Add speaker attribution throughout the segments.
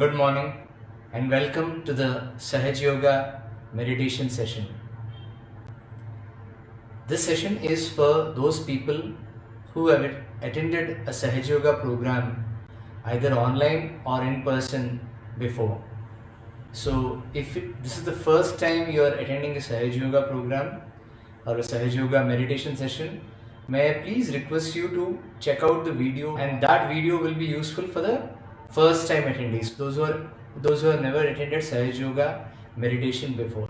Speaker 1: Good morning and welcome to the Sahaja Yoga meditation session. This session is for those people who have attended a Sahaja Yoga program either online or in person before. So if this is the first time you are attending a Sahaja Yoga program or a Sahaja Yoga meditation session, may I please request you to check out the video, and that video will be useful for the first time attendees, those who have never attended Sahaja Yoga meditation before.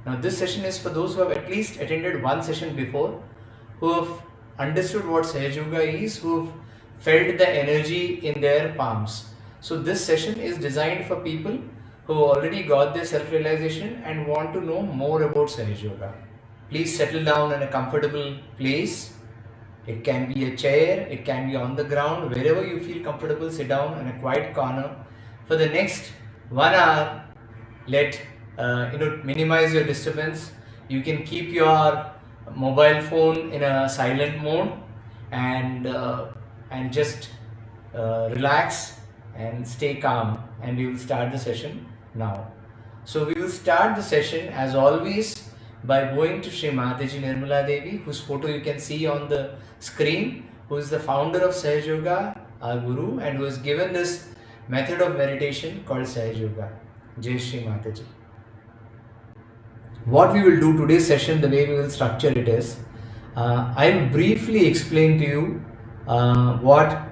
Speaker 1: Now this session is for those who have at least attended one session before, who have understood what Sahaja Yoga is, who have felt the energy in their palms. So this session is designed for people who already got their self-realization and want to know more about Sahaja Yoga. Please settle down in a comfortable place. It can be a chair, it can be on the ground, wherever you feel comfortable. Sit down in a quiet corner. For the next 1 hour, minimize your disturbance. You can keep your mobile phone in a silent mode and just relax and stay calm, and we will start the session now. So we will start the session as always by going to Sri Mataji Nirmala Devi, whose photo you can see on the screen, who is the founder of Sahaja Yoga, our guru, and who has given this method of meditation called Sahaja Yoga. Jai Sri Mataji. What we will do today's session, the way we will structure it is, I will briefly explain to you what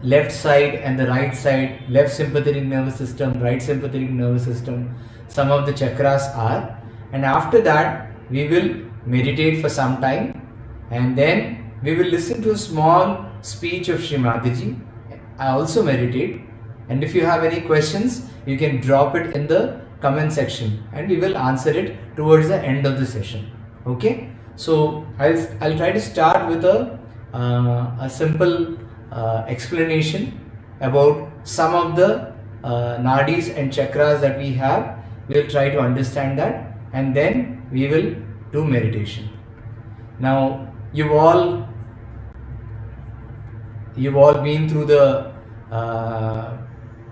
Speaker 1: left side and the right side, left sympathetic nervous system, right sympathetic nervous system, some of the chakras are. And after that, we will meditate for some time, and then we will listen to a small speech of Sri Mataji. I also meditate, and if you have any questions, you can drop it in the comment section and we will answer it towards the end of the session. Okay? So I'll try to start with a simple explanation about some of the nadis and chakras that we have. We will try to understand that, and then we will do meditation. Now you've all been through the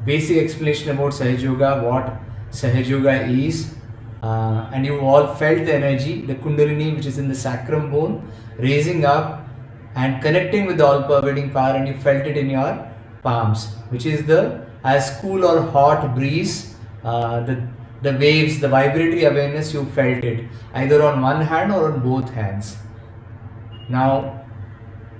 Speaker 1: basic explanation about Sahaja Yoga, what Sahaja Yoga is, and you've all felt the energy, the Kundalini, which is in the sacrum bone, raising up and connecting with the all-pervading power, and you felt it in your palms, which is the as cool or hot breeze, the waves, the vibratory awareness. You felt it either on one hand or on both hands. Now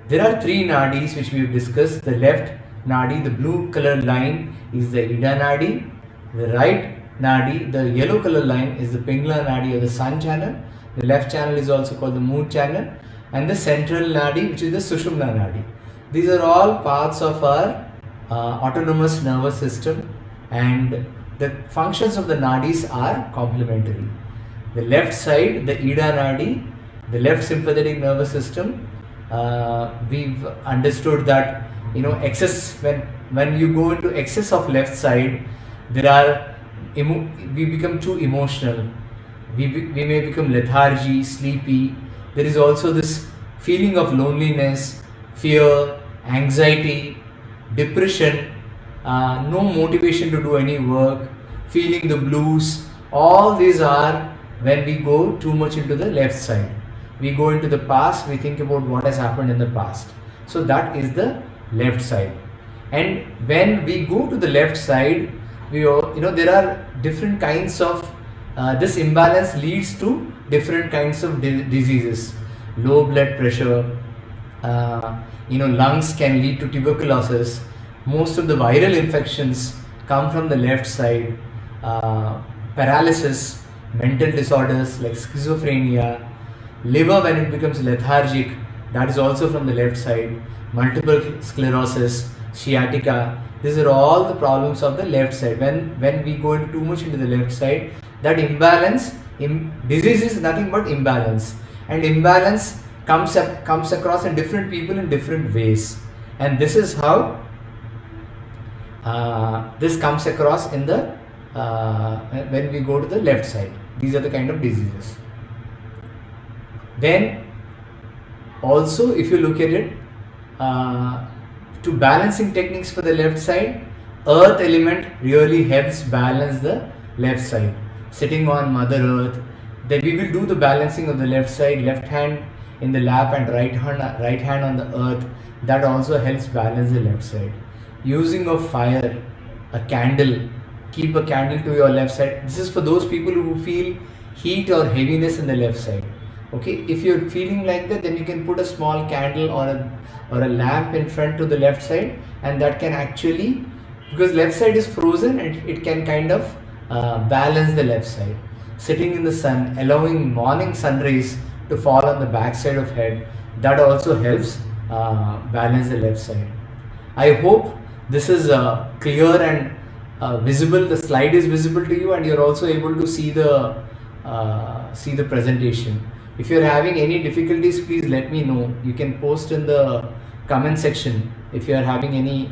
Speaker 1: there are three nadis which we have discussed. The left nadi, the blue color line, is the Ida nadi. The right nadi, the yellow color line, is the Pingala nadi or the sun channel. The left channel is also called the moon channel, and the central nadi, which is the Sushumna nadi. These are all parts of our autonomous nervous system, and the functions of the nadis are complementary. The left side, the Ida nadi, the left sympathetic nervous system, we've understood that excess, when you go into excess of left side, we become too emotional. We may become lethargy, sleepy. There is also this feeling of loneliness, fear, anxiety, depression, no motivation to do any work, feeling the blues. All these are when we go too much into the left side. We go into the past, we think about what has happened in the past. So that is the left side. And when we go to the left side, there are different kinds of this imbalance leads to different kinds of diseases. Low blood pressure, lungs can lead to tuberculosis. Most of the viral infections come from the left side. Paralysis, mental disorders like schizophrenia, liver when it becomes lethargic, that is also from the left side. Multiple sclerosis, sciatica, these are all the problems of the left side. When we go too much into the left side, that imbalance, disease is nothing but imbalance, and imbalance comes across in different people in different ways, and this is how this comes across in the when we go to the left side. These are the kind of diseases. Then also, if you look at it, to balancing techniques for the left side, Earth element really helps balance the left side. Sitting on Mother Earth, then we will do the balancing of the left side, left hand in the lap and right hand on the earth. That also helps balance the left side. Using of fire, a candle, keep a candle to your left side. This is for those people who feel heat or heaviness in the left side. Okay, if you're feeling like that, then you can put a small candle or a lamp in front to the left side, and that can actually, because left side is frozen, and it can kind of balance the left side. Sitting in the sun, allowing morning sun rays to fall on the back side of head, that also helps balance the left side. I hope this is clear and visible. The slide is visible to you, and you're also able to see the presentation. If you're having any difficulties, please let me know. You can post in the comment section if you are having any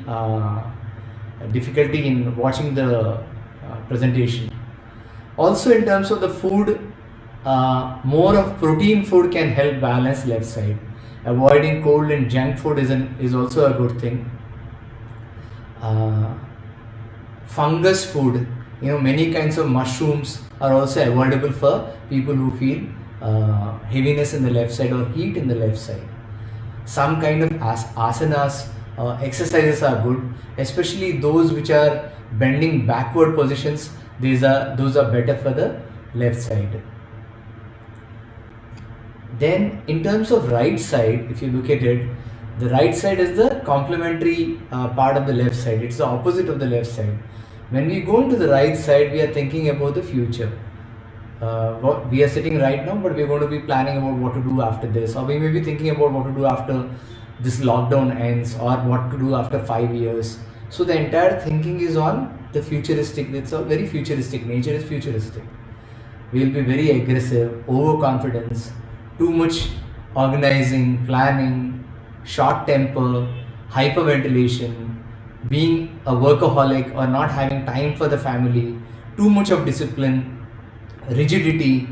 Speaker 1: difficulty in watching the presentation. Also, in terms of the food, more of protein food can help balance left side. Avoiding cold and junk food is also a good thing. Fungus food, many kinds of mushrooms are also avoidable for people who feel heaviness in the left side or heat in the left side. Some kind of asanas, exercises are good, especially those which are bending backward positions. Those are better for the left side. Then in terms of right side, if you look at it, the right side is the complementary part of the left side. It's the opposite of the left side. When we go into the right side, we are thinking about the future. We are sitting right now, but we are going to be planning about what to do after this, or we may be thinking about what to do after this lockdown ends, or what to do after 5 years. So the entire thinking is on the futuristic. It's a very futuristic. Nature is futuristic. We will be very aggressive, overconfidence, too much organizing, planning, short temper, hyperventilation, being a workaholic or not having time for the family, too much of discipline, rigidity,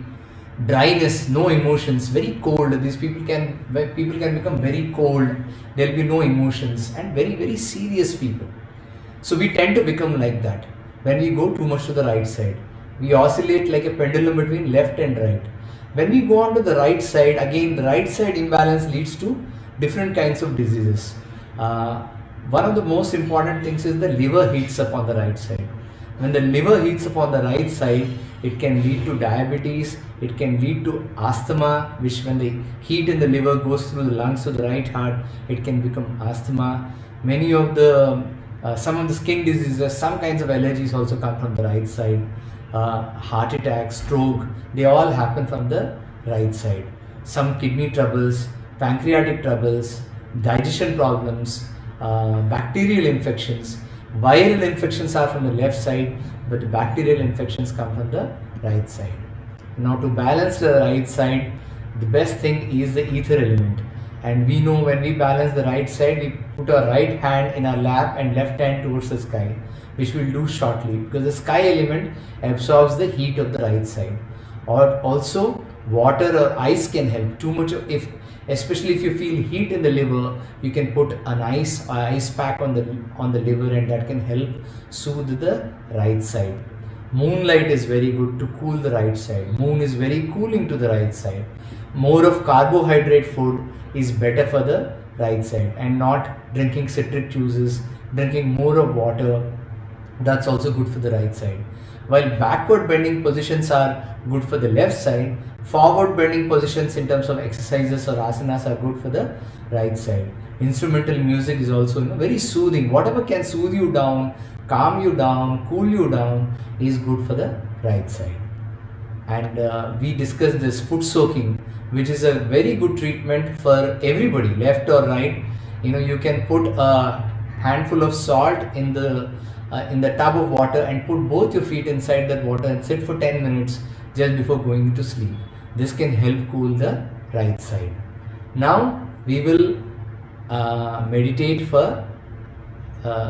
Speaker 1: dryness, no emotions, very cold. These people can become very cold. There will be no emotions, and very, very serious people. So we tend to become like that when we go too much to the right side. We oscillate like a pendulum between left and right. When we go on to the right side, again the right side imbalance leads to different kinds of diseases. One of the most important things is the liver heats up on the right side. When the liver heats up on the right side, it can lead to diabetes, it can lead to asthma, which when the heat in the liver goes through the lungs to the right heart, it can become asthma. Many of the some of the skin diseases, some kinds of allergies also come from the right side. Heart attack, stroke, they all happen from the right side. Some kidney troubles, pancreatic troubles, digestion problems, bacterial infections, viral infections are from the left side, but the bacterial infections come from the right side. Now, to balance the right side, the best thing is the ether element. And we know when we balance the right side, we put our right hand in our lap and left hand towards the sky, which we'll do shortly, because the sky element absorbs the heat of the right side. Or also water or ice can help. Too much of, especially if you feel heat in the liver, you can put an ice pack on the liver, and that can help soothe the right side. Moonlight is very good to cool the right side. Moon is very cooling to the right side. More of carbohydrate food is better for the right side, and not drinking citric juices, drinking more of water, that's also good for the right side. While backward bending positions are good for the left side, forward bending positions in terms of exercises or asanas are good for the right side. Instrumental music is also very soothing. Whatever can soothe you down, calm you down, cool you down is good for the right side. And we discussed this foot soaking, which is a very good treatment for everybody, left or right. You can put a handful of salt in the tub of water and put both your feet inside that water and sit for 10 minutes just before going to sleep. This can help cool the right side. Now we will meditate for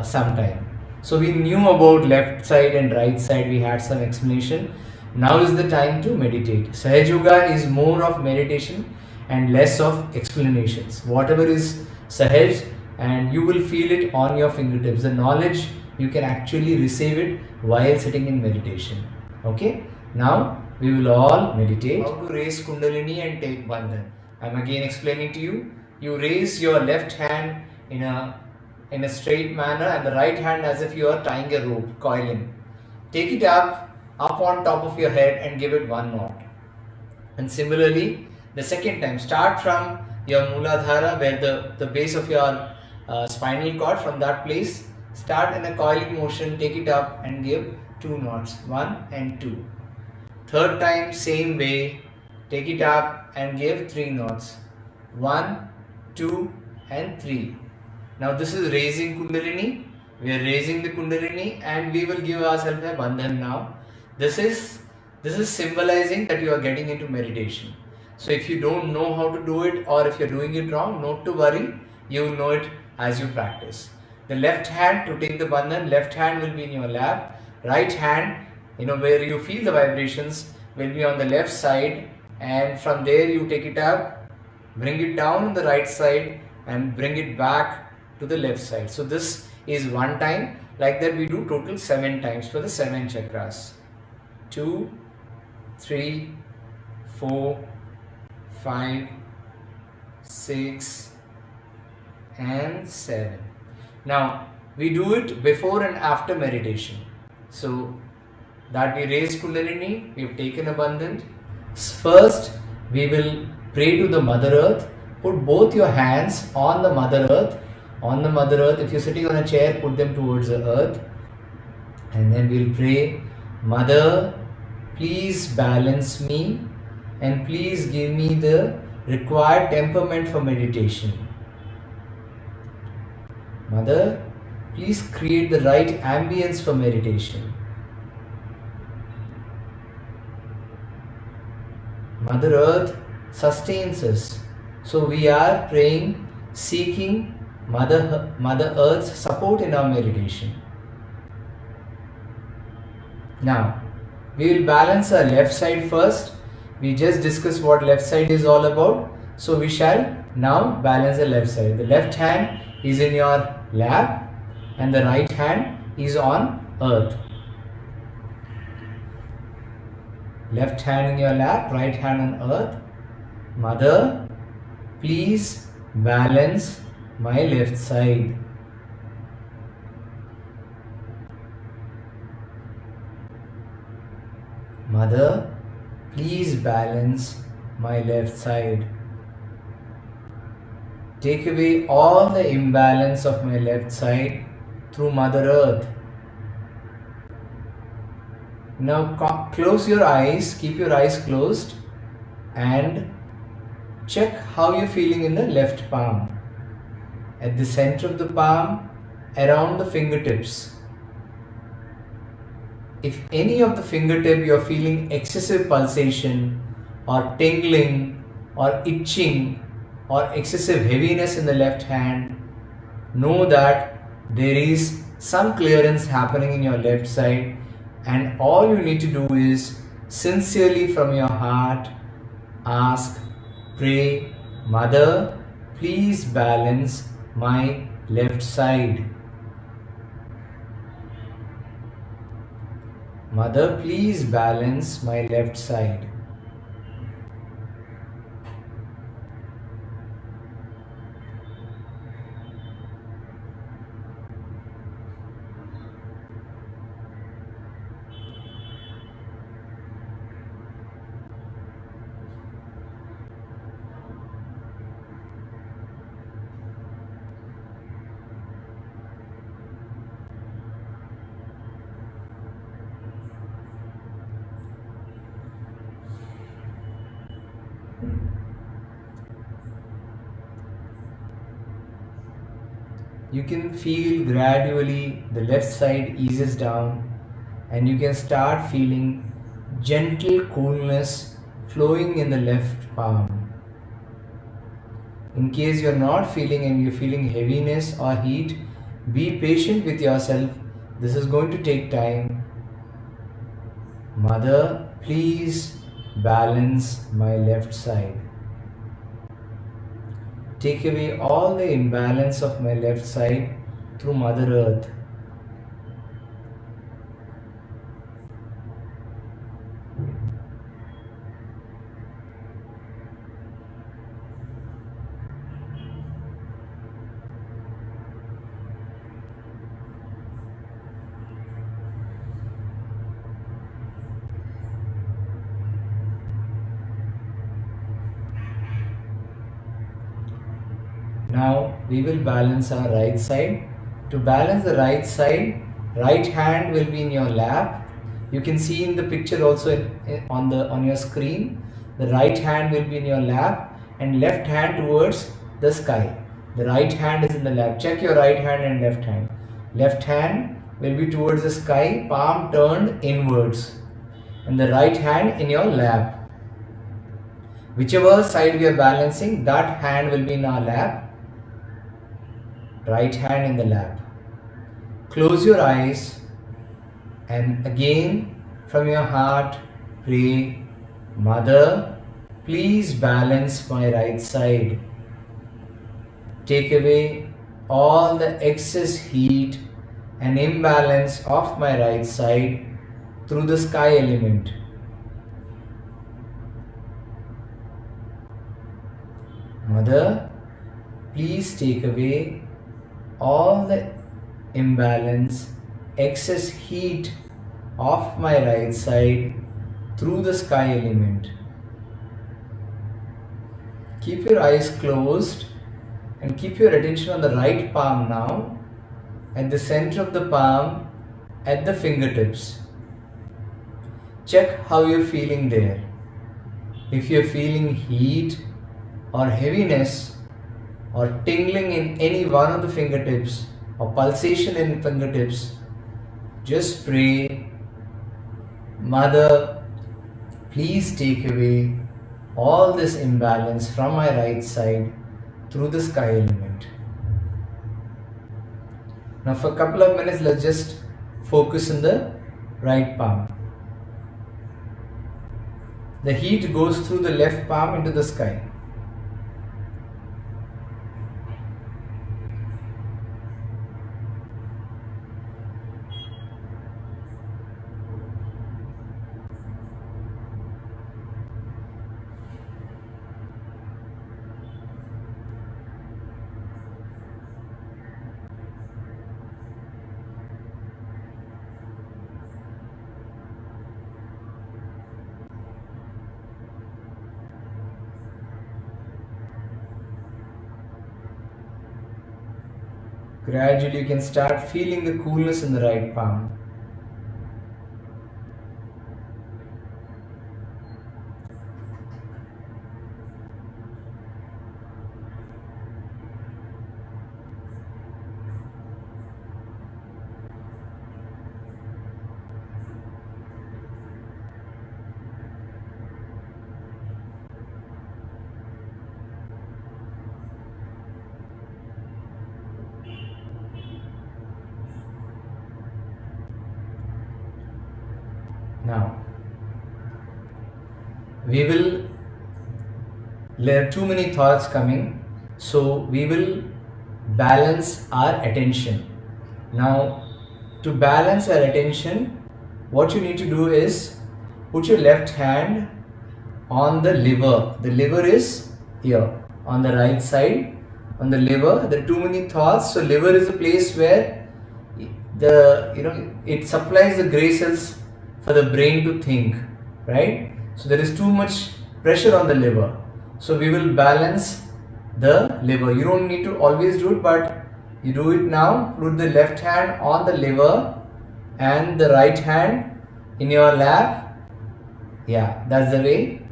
Speaker 1: some time. So we knew about left side and right side, we had some explanation. Now is the time to meditate. Sahaja Yoga is more of meditation and less of explanations. Whatever is Sahaj, and you will feel it on your fingertips. The knowledge you can actually receive it while sitting in meditation. Okay, now we will all meditate. How to raise Kundalini and take Bandhan. I'm again explaining to you. You raise your left hand in a straight manner and the right hand as if you are tying a rope, coiling. Take it up on top of your head and give it one knot. And similarly, the second time, start from your Mooladhara, where the base of your spinal cord, from that place, start in a coiling motion, take it up and give 2 knots, 1 and 2. Third time, same way, take it up and give 3 knots, 1, 2 and 3. Now this is raising Kundalini. We are raising the Kundalini and we will give ourselves a Bandhan now. This is symbolizing that you are getting into meditation. So if you don't know how to do it, or if you're doing it wrong, not to worry, you will know it as you practice. The left hand to take the Bandhan, left hand will be in your lap. Right hand, where you feel the vibrations, will be on the left side, and from there you take it up, bring it down on the right side and bring it back to the left side. So this is one time. Like that we do total 7 times for the 7 chakras. 2, 3, 4, 5, 6 and 7. Now we do it before and after meditation. So that we raise Kundalini, we have taken a Bandhan. First we will pray to the Mother Earth. Put both your hands on the Mother Earth. On the Mother Earth, if you're sitting on a chair, put them towards the earth. And then we'll pray, Mother, please balance me and please give me the required temperament for meditation. Mother, please create the right ambience for meditation. Mother Earth sustains us. So we are praying, seeking Mother Earth's support in our meditation. Now, we will balance our left side first. We just discussed what left side is all about. So we shall now balance the left side. The left hand is in your lap and the right hand is on earth. Left hand in your lap, right hand on earth. Mother, please balance my left side. Mother, please balance my left side. Take away all the imbalance of my left side through Mother Earth. Now close your eyes, keep your eyes closed and check how you're feeling in the left palm. At the center of the palm, around the fingertips. If any of the fingertip you're feeling excessive pulsation or tingling or itching or excessive heaviness in the left hand, know that there is some clearance happening in your left side, and all you need to do is sincerely from your heart ask, pray, Mother, please balance my left side. Mother, please balance my left side. You can feel gradually the left side eases down and you can start feeling gentle coolness flowing in the left palm. In case you're not feeling and you're feeling heaviness or heat, be patient with yourself. This is going to take time. Mother, please balance my left side. Take away all the imbalance of my left side through Mother Earth. Now we will balance our right side. To balance the right side, right hand will be in your lap. You can see in the picture also on your screen. The right hand will be in your lap and left hand towards the sky. The right hand is in the lap. Check your right hand and left hand. Left hand will be towards the sky, palm turned inwards, and the right hand in your lap. Whichever side we are balancing, that hand will be in our lap. Right hand in the lap. Close your eyes and again from your heart pray, Mother, please balance my right side. Take away all the excess heat and imbalance of my right side through the sky element. Mother, please take away all the imbalance, excess heat of my right side through the sky element. Keep your eyes closed and keep your attention on the right palm now, at the center of the palm, at the fingertips. Check how you're feeling there. If you're feeling heat or heaviness or tingling in any one of the fingertips or pulsation in fingertips, just pray, Mother, please take away all this imbalance from my right side through the sky element. Now for a couple of minutes, let's just focus on the right palm. The heat goes through the left palm into the sky. Gradually you can start feeling the coolness in the right palm. Now, there are too many thoughts coming, so we will balance our attention. Now, to balance our attention, what you need to do is put your left hand on the liver. The liver is here on the right side. On the liver, there are too many thoughts, so liver is a place where it supplies the gray cells for the brain to think, right? So there is too much pressure on the liver. So we will balance the liver. You don't need to always do it, but you do it now. Put the left hand on the liver and the right hand in your lap. Yeah, that's the way.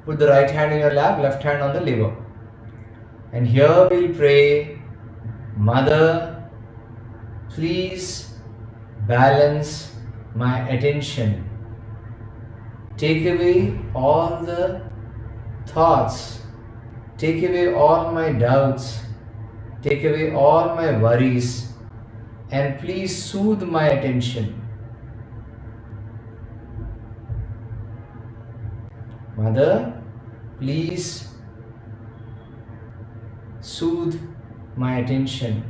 Speaker 1: Put the right hand in your lap, left hand on the liver. And here we'll pray, Mother, please balance my attention. Take away all the thoughts. Take away all my doubts. Take away all my worries. And please soothe my attention. Mother, please soothe my attention.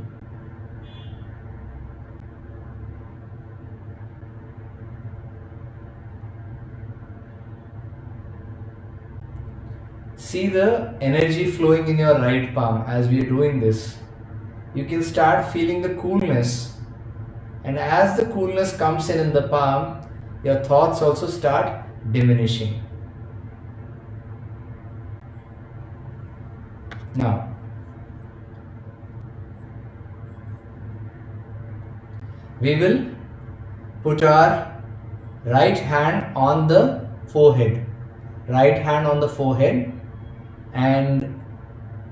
Speaker 1: See the energy flowing in your right palm as we are doing this. You can start feeling the coolness, and as the coolness comes in the palm, your thoughts also start diminishing. Now, We will put our right hand on the forehead. Right hand on the forehead, and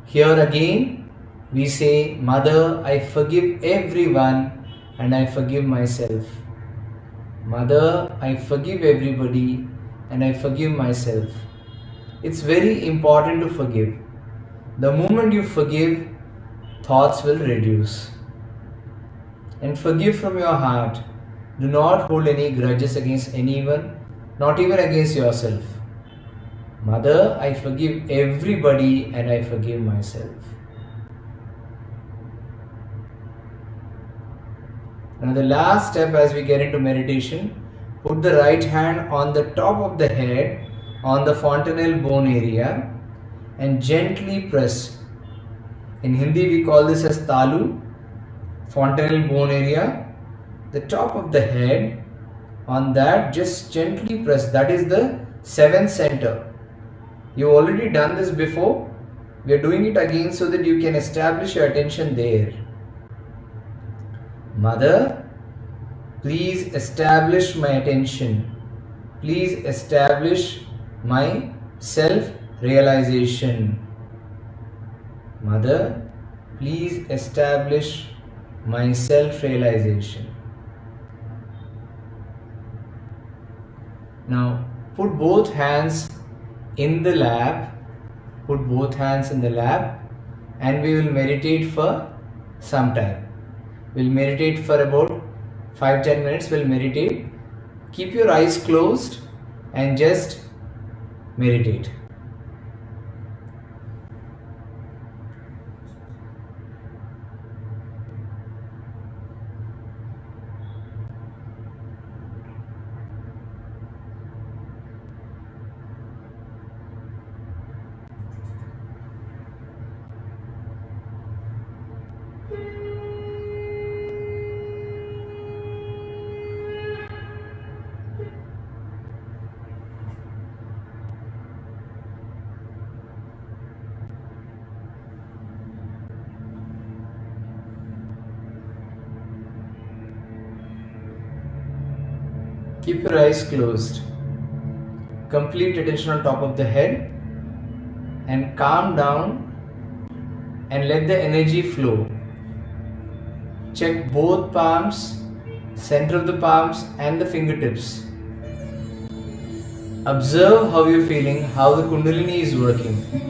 Speaker 1: here again we say, Mother, I forgive everyone and I forgive myself. Mother, I forgive everybody and I forgive myself. It's very important to forgive. The moment you forgive, thoughts will reduce. And forgive from your heart. Do not hold any grudges against anyone, not even against yourself. Mother, I forgive everybody and I forgive myself. Now the last step as we get into meditation, put the right hand on the top of the head on the fontanelle bone area and gently press. In Hindi we call this as talu, fontanelle bone area. The top of the head, on that just gently press. That is the seventh center. You've already done this before. We are doing it again so that you can establish your attention there. Mother, please establish my attention. Please establish my self-realization. Mother, please establish my self-realization. Now, put both hands in the lap. Put both hands in the lap and we will meditate for some time. We'll meditate for about 5-10 minutes. We'll meditate. Keep your eyes closed and just meditate. Keep your eyes closed. Complete attention on top of the head and calm down and let the energy flow. Check both palms, center of the palms and the fingertips. Observe how you're feeling, how the Kundalini is working.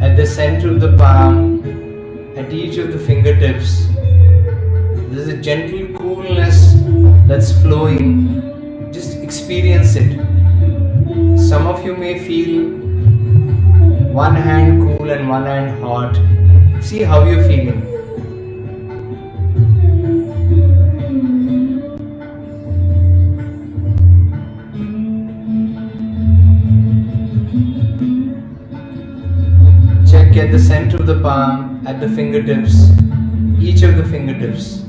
Speaker 1: at the center of the palm, at each of the fingertips. There is a gentle coolness that's flowing. Just experience it. Some of you may feel one hand cool and one hand hot. See how you're feeling. Check at the center of the palm, at the fingertips, each of the fingertips.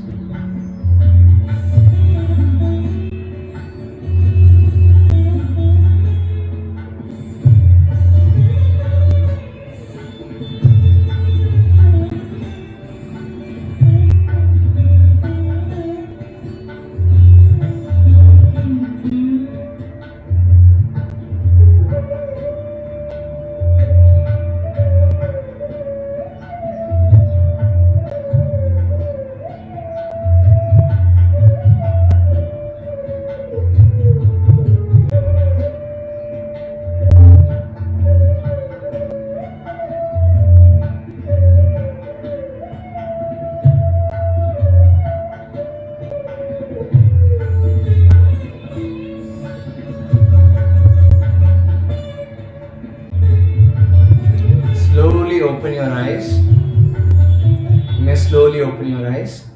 Speaker 1: Open your eyes. You may slowly open your eyes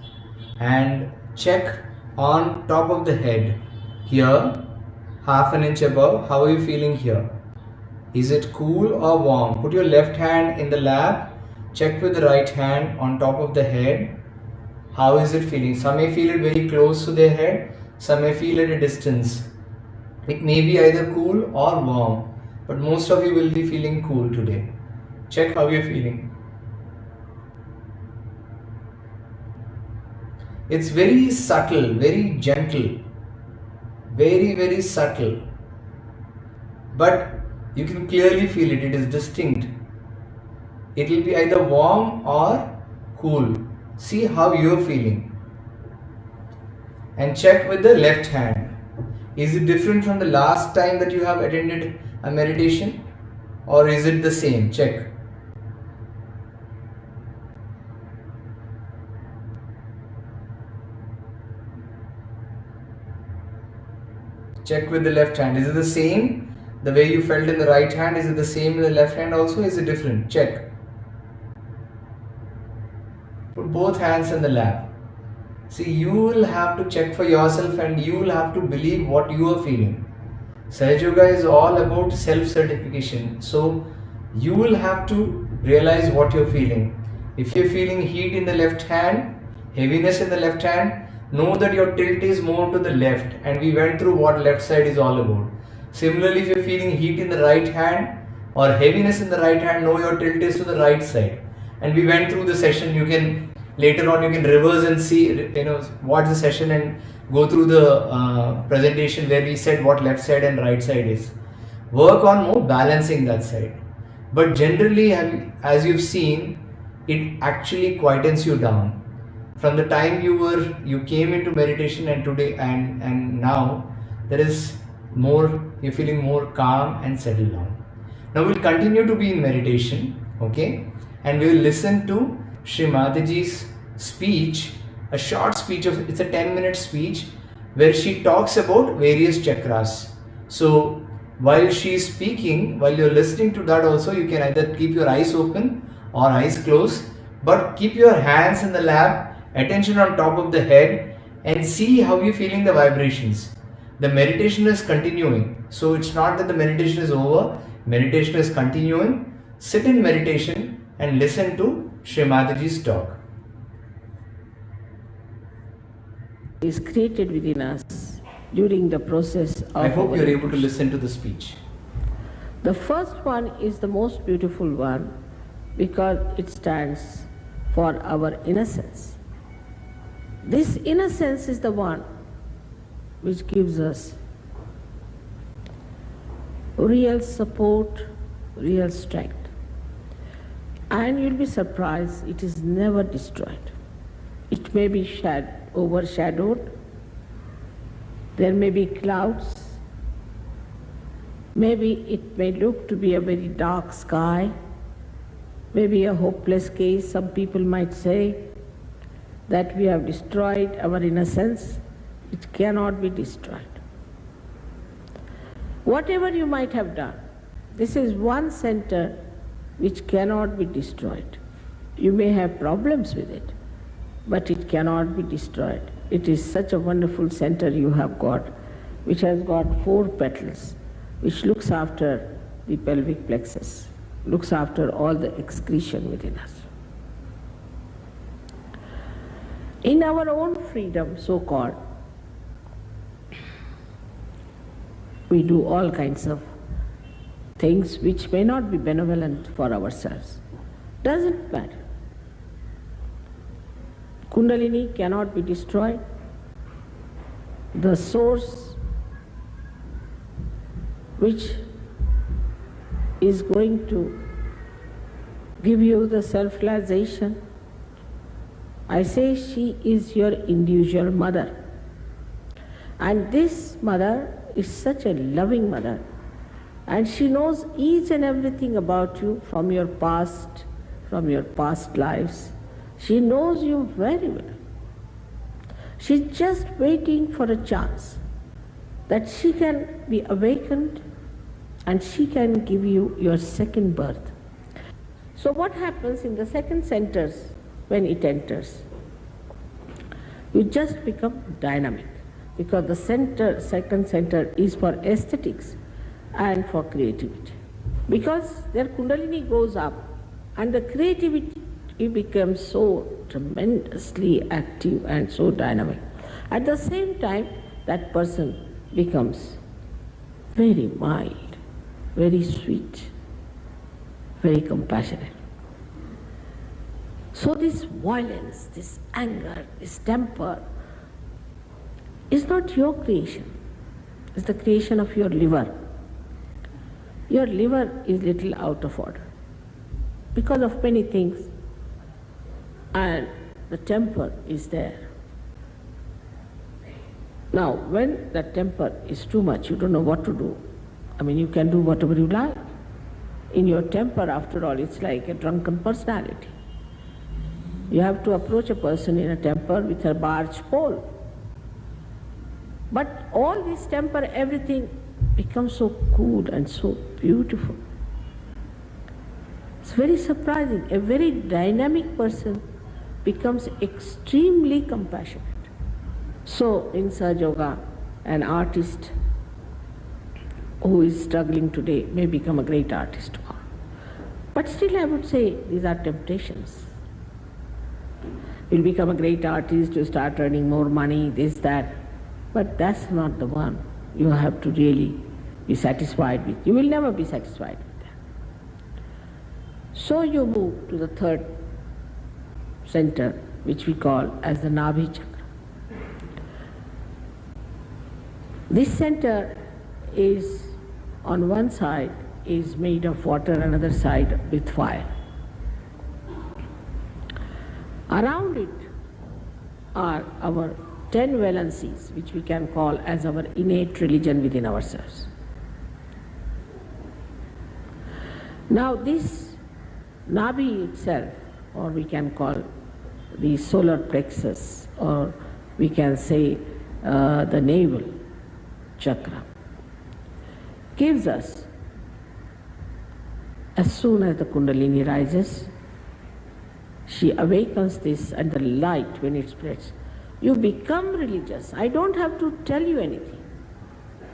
Speaker 1: and check on top of the head here, half an inch above. How are you feeling here? Is it cool or warm? Put your left hand in the lap. Check with the right hand on top of the head. How is it feeling? Some may feel it very close to their head. Some may feel at a distance. It may be either cool or warm, but most of you will be feeling cool today. Check how you're feeling. It's very subtle, very gentle, very subtle. But you can clearly feel it, it is distinct. It will be either warm or cool. See how you're feeling. And check with the left hand. Is it different from the last time that you have attended a meditation? Or is it the same? Check. Check with the left hand. Is it the same? The way you felt in the right hand, is it the same in the left hand also? Is it different? Check. Put both hands in the lap. See, you will have to check for yourself and you will have to believe what you are feeling. Sahaja Yoga is all about self-certification. So, you will have to realize what you're feeling. If you're feeling heat in the left hand, heaviness in the left hand, know that your tilt is more to the left, and we went through what left side is all about. Similarly, if you're feeling heat in the right hand or heaviness in the right hand, know your tilt is to the right side. And we went through the session. You can later on you can reverse and see, watch the session and go through the presentation where we said what left side and right side is. Work on more balancing that side. But generally, as you've seen, it actually quietens you down. From the time you came into meditation and today and now, there is more, you're feeling more calm and settled down. Now we'll continue to be in meditation, okay? And we will listen to Shri Mataji's speech, a short speech it's a 10-minute speech where she talks about various chakras. So while she is speaking, while you're listening to that also, you can either keep your eyes open or eyes closed, but keep your hands in the lap, attention on top of the head, and see how you're feeling the vibrations. The meditation is continuing. So it's not that the meditation is over, meditation is continuing. Sit in meditation and listen to Shri Mataji's talk.
Speaker 2: Is created within us during the process of
Speaker 1: I hope you're able to listen to the speech.
Speaker 2: The first one is the most beautiful one because it stands for our innocence. This innocence is the one which gives us real support, real strength. And you'll be surprised, it is never destroyed. It may be overshadowed, there may be clouds, maybe it may look to be a very dark sky, maybe a hopeless case. Some people might say that we have destroyed our innocence. It cannot be destroyed. Whatever you might have done, this is one center which cannot be destroyed. You may have problems with it, but it cannot be destroyed. It is such a wonderful center you have got, which has got 4 petals, which looks after the pelvic plexus, looks after all the excretion within us. In our own freedom, so-called, we do all kinds of things which may not be benevolent for ourselves. Doesn't matter. Kundalini cannot be destroyed. The source which is going to give you the self-realization, I say she is your individual mother. And this mother is such a loving mother, and she knows each and everything about you from your past lives. She knows you very well. She's just waiting for a chance that she can be awakened and she can give you your second birth. So what happens in the second centers when it enters? You just become dynamic, because the second center is for aesthetics and for creativity. Because their Kundalini goes up and the creativity becomes so tremendously active and so dynamic. At the same time, that person becomes very mild, very sweet, very compassionate. So this violence, this anger, this temper is not your creation. It's the creation of your liver. Your liver is little out of order because of many things, and the temper is there. Now, when that temper is too much, you don't know what to do. I mean, you can do whatever you like. In your temper, after all, it's like a drunken personality. You have to approach a person in a temper with a barge pole. But all this temper, everything becomes so cool and so beautiful. It's very surprising. A very dynamic person becomes extremely compassionate. So in Sahaja Yoga, an artist who is struggling today may become a great artist tomorrow. But still I would say these are temptations. You'll become a great artist, you start earning more money, this, that. But that's not the one you have to really be satisfied with. You will never be satisfied with that. So you move to the third center, which we call as the Nabhi chakra. This center is, on one side, is made of water, another side with fire. Around it are our 10 valencies, which we can call as our innate religion within ourselves. Now this Nabhi itself, or we can call the solar plexus, or we can say the navel chakra, gives us, as soon as the Kundalini rises, she awakens this, and the light, when it spreads, you become religious. I don't have to tell you anything.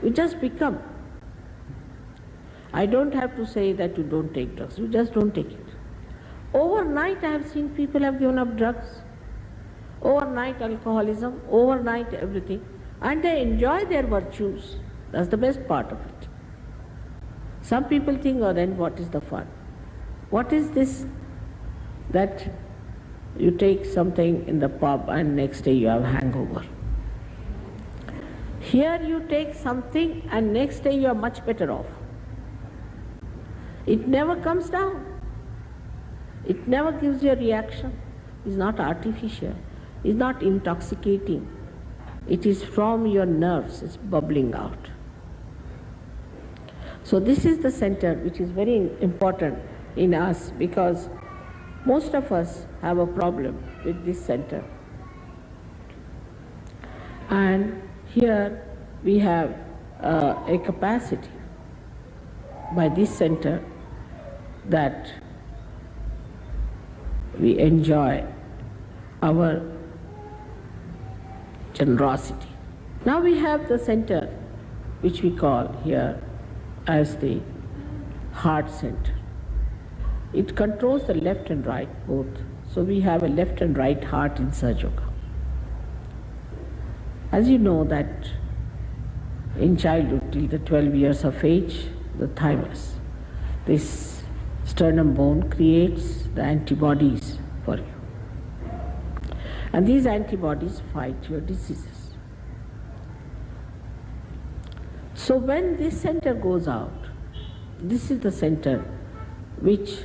Speaker 2: You just become. I don't have to say that you don't take drugs. You just don't take it. Overnight I have seen people have given up drugs. Overnight alcoholism, overnight everything. And they enjoy their virtues. That's the best part of it. Some people think, oh, then what is the fun? What is this that you take something in the pub and next day you have hangover? Here you take something and next day you are much better off. It never comes down. It never gives you a reaction. It's not artificial. It's not intoxicating. It is from your nerves. It's bubbling out. So this is the center which is very important in us, because Most of us have a problem with this center. And here we have a capacity by this center that we enjoy our generosity. Now we have the center which we call here as the heart center. It controls the left and right both. So we have a left and right heart in Sahaja Yoga. As you know that in childhood till the 12 years of age, the thymus, this sternum bone creates the antibodies for you. And these antibodies fight your diseases. So when this center goes out, this is the center which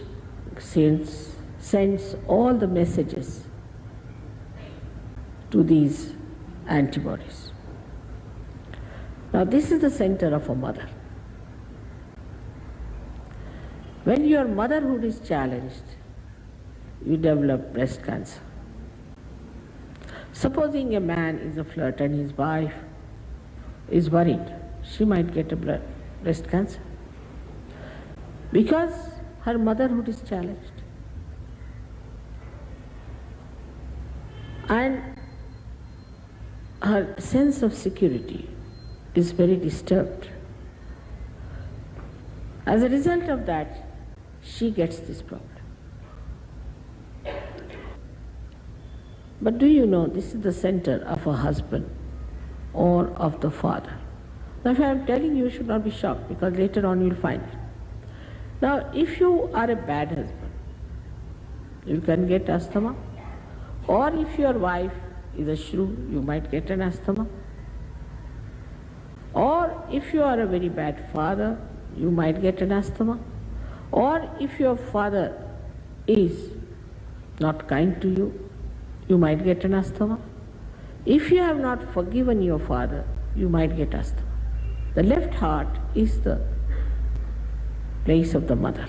Speaker 2: sends all the messages to these antibodies. Now this is the center of a mother. When your motherhood is challenged, you develop breast cancer. Supposing a man is a flirt and his wife is worried, she might get a breast cancer because her motherhood is challenged. And her sense of security is very disturbed. As a result of that, she gets this problem. But do you know this is the center of a husband or of the father? Now if I am telling you, you should not be shocked because later on you will find it. Now if you are a bad husband, you can get asthma, or if your wife is a shrew, you might get an asthma, or if you are a very bad father, you might get an asthma, or if your father is not kind to you, you might get an asthma. If you have not forgiven your father, you might get asthma. The left heart is the place of the mother.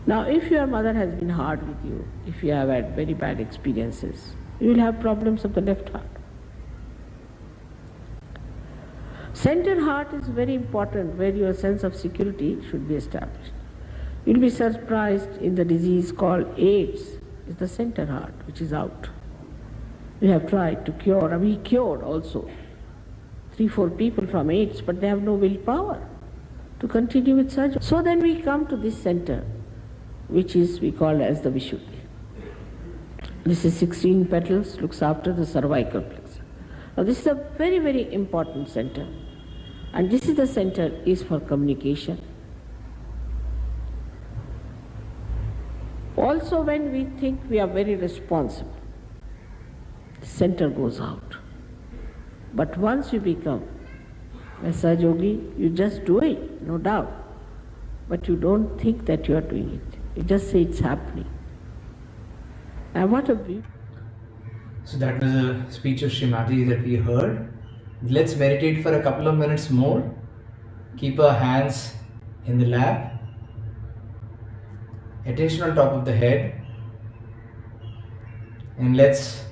Speaker 2: Now if your mother has been hard with you, if you have had very bad experiences, you will have problems of the left heart. Center heart is very important, where your sense of security should be established. You will be surprised in the disease called AIDS, is the center heart which is out. We have tried to cure, and we cured also 3-4 people from AIDS, but they have no willpower to continue with surgery. So then we come to this center, which is we call as the Vishuddhi. This is 16 petals, looks after the cervical plexus. Now this is a very, very important center. And this is the center is for communication. Also when we think we are very responsible, the center goes out. But once you become a Sahaja Yogi, you just do it, no doubt. But you don't think that you are doing it. You just say it's happening. And what a beauty.
Speaker 1: So that was a speech of Srimati that we heard. Let's meditate for a couple of minutes more. Keep our hands in the lap. Attention on top of the head. And let's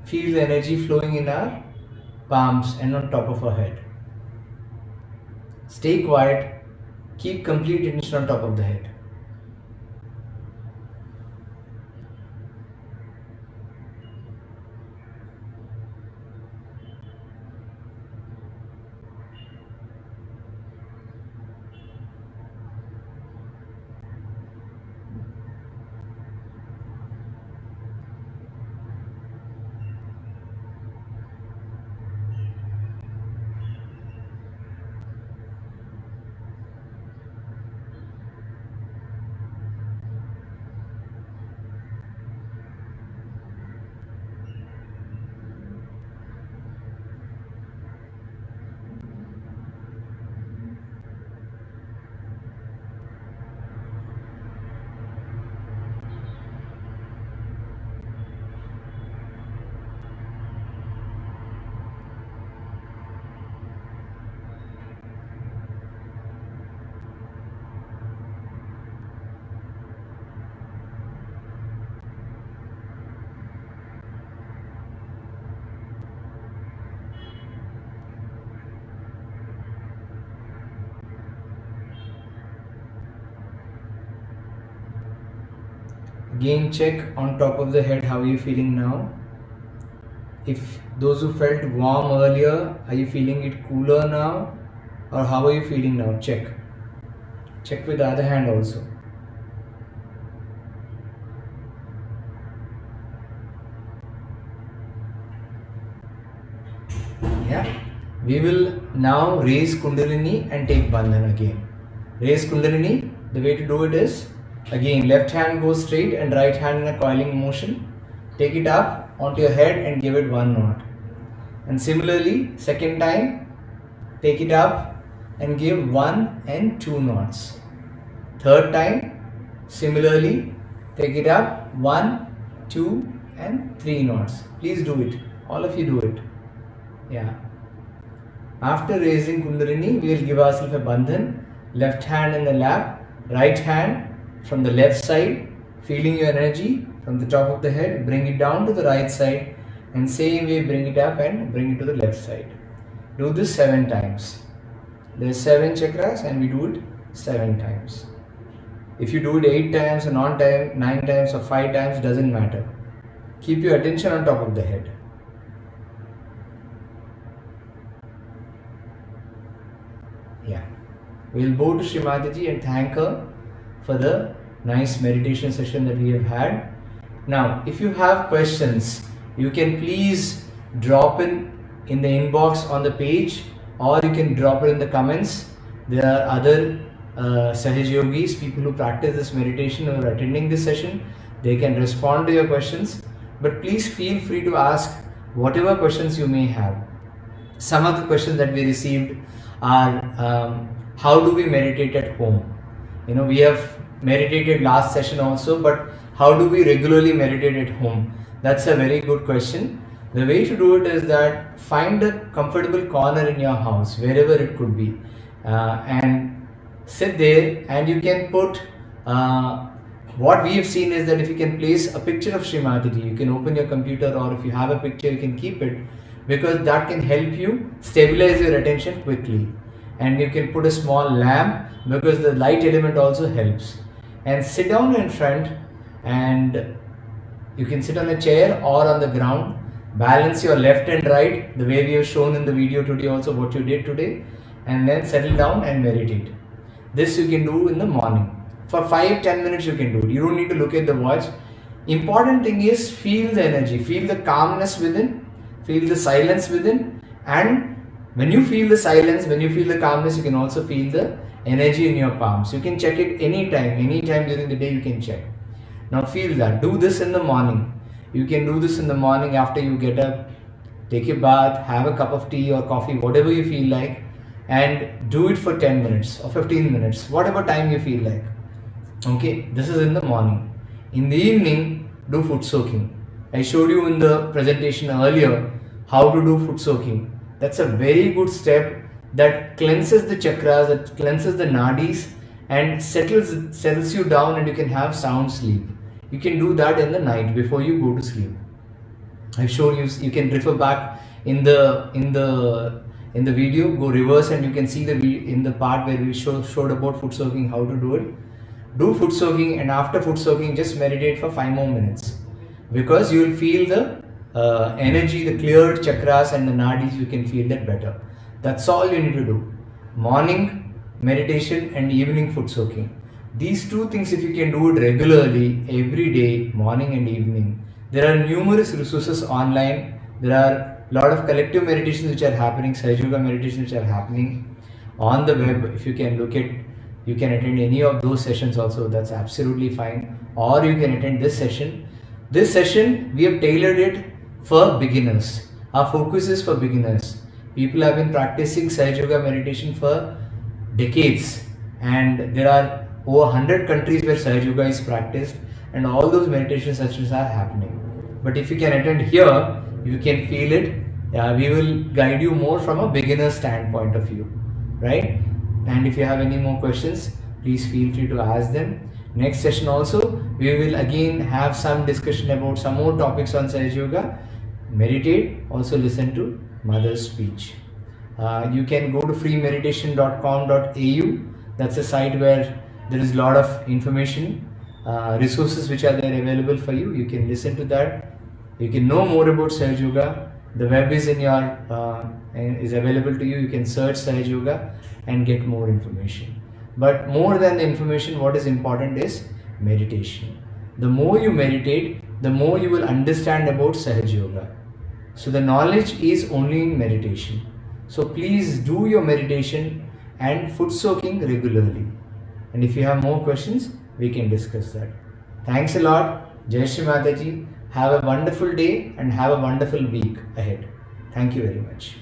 Speaker 1: feel the energy flowing in our palms and on top of our head. Stay quiet. Keep complete attention on top of the head. Again, check on top of the head, how are you feeling now? If those who felt warm earlier, are you feeling it cooler now? Or how are you feeling now? Check. Check with the other hand also. Yeah. We will now raise Kundalini and take Bandhan again. Raise Kundalini, the way to do it is, again left hand goes straight and right hand in a coiling motion. Take it up onto your head and give it 1 knot. And similarly, second time, take it up and give 1 and 2 knots. Third time, similarly, take it up 1, 2 and 3 knots. Please do it. All of you do it. Yeah. After raising Kundalini, we will give ourselves a bandhan. Left hand in the lap, right hand from the left side, feeling your energy from the top of the head, bring it down to the right side, and same way bring it up and bring it to the left side. Do this 7 times. There are 7 chakras and we do it 7 times. If you do it 8 times or 9 times or 5 times, doesn't matter. Keep your attention on top of the head. Yeah. We'll bow to Srimati ji and thank her for the nice meditation session that we have had. Now, if you have questions, you can please drop in the inbox on the page, or you can drop it in the comments. There are other Sahaja Yogis, people who practice this meditation or are attending this session. They can respond to your questions, but please feel free to ask whatever questions you may have. Some of the questions that we received are how do we meditate at home? We have meditated last session also, but how do we regularly meditate at home? That's a very good question. The way to do it is that find a comfortable corner in your house, wherever it could be, and sit there, and you can put what we have seen is that if you can place a picture of Srimati ji, you can open your computer, or if you have a picture, you can keep it, because that can help you stabilize your attention quickly. And you can put a small lamp, because the light element also helps. And sit down in front, and you can sit on a chair or on the ground. Balance your left and right, the way we have shown in the video today also, what you did today, and then settle down and meditate. This you can do in the morning. For 5-10 minutes you can do it. You don't need to look at the watch. Important thing is feel the energy, feel the calmness within, feel the silence within, and when you feel the silence, when you feel the calmness, you can also feel the energy in your palms. You can check it anytime during the day you can check. Now feel that. Do this in the morning. You can do this in the morning after you get up, take a bath, have a cup of tea or coffee, whatever you feel like, and do it for 10 minutes or 15 minutes, whatever time you feel like. Okay, this is in the morning. In the evening, do foot soaking. I showed you in the presentation earlier how to do foot soaking. That's a very good step that cleanses the chakras, that cleanses the nadis, and settles you down, and you can have sound sleep. You can do that in the night before you go to sleep. I've shown you. You can refer back in the video. Go reverse, and you can see in the part where we showed about foot soaking, how to do it. Do foot soaking, and after foot soaking, just meditate for 5 more minutes, because you will feel the energy, the cleared chakras and the nadis. You can feel that better. That's all you need to do. Morning meditation and evening foot soaking. These 2 things, if you can do it regularly, every day, morning and evening. There are numerous resources online. There are a lot of collective meditations which are happening, Sahaja Yoga meditations which are happening on the web. If you can look at, you can attend any of those sessions also. That's absolutely fine. Or you can attend this session. This session, we have tailored it for beginners. Our focus is for beginners. People have been practicing Sahaja Yoga meditation for decades, and there are over 100 countries where Sahaja Yoga is practiced, and all those meditation sessions are happening. But if you can attend here, you can feel it. We will guide you more from a beginner standpoint of view, right? And if you have any more questions, please feel free to ask them. Next session also, we will again have some discussion about some more topics on Sahaja Yoga. Meditate, also listen to mother's speech. You can go to freemeditation.com.au. That's a site where there is a lot of information resources which are there available for you. You can listen to that. You can know more about Sahaja Yoga. The web is is available to you. You can search Sahaja Yoga and get more information. But more than the information, what is important is meditation. The more you meditate, the more you will understand about Sahaja Yoga. So the knowledge is only in meditation. So please do your meditation and foot soaking regularly. And if you have more questions, we can discuss that. Thanks a lot. Jai Shri Mataji. Have a wonderful day and have a wonderful week ahead. Thank you very much.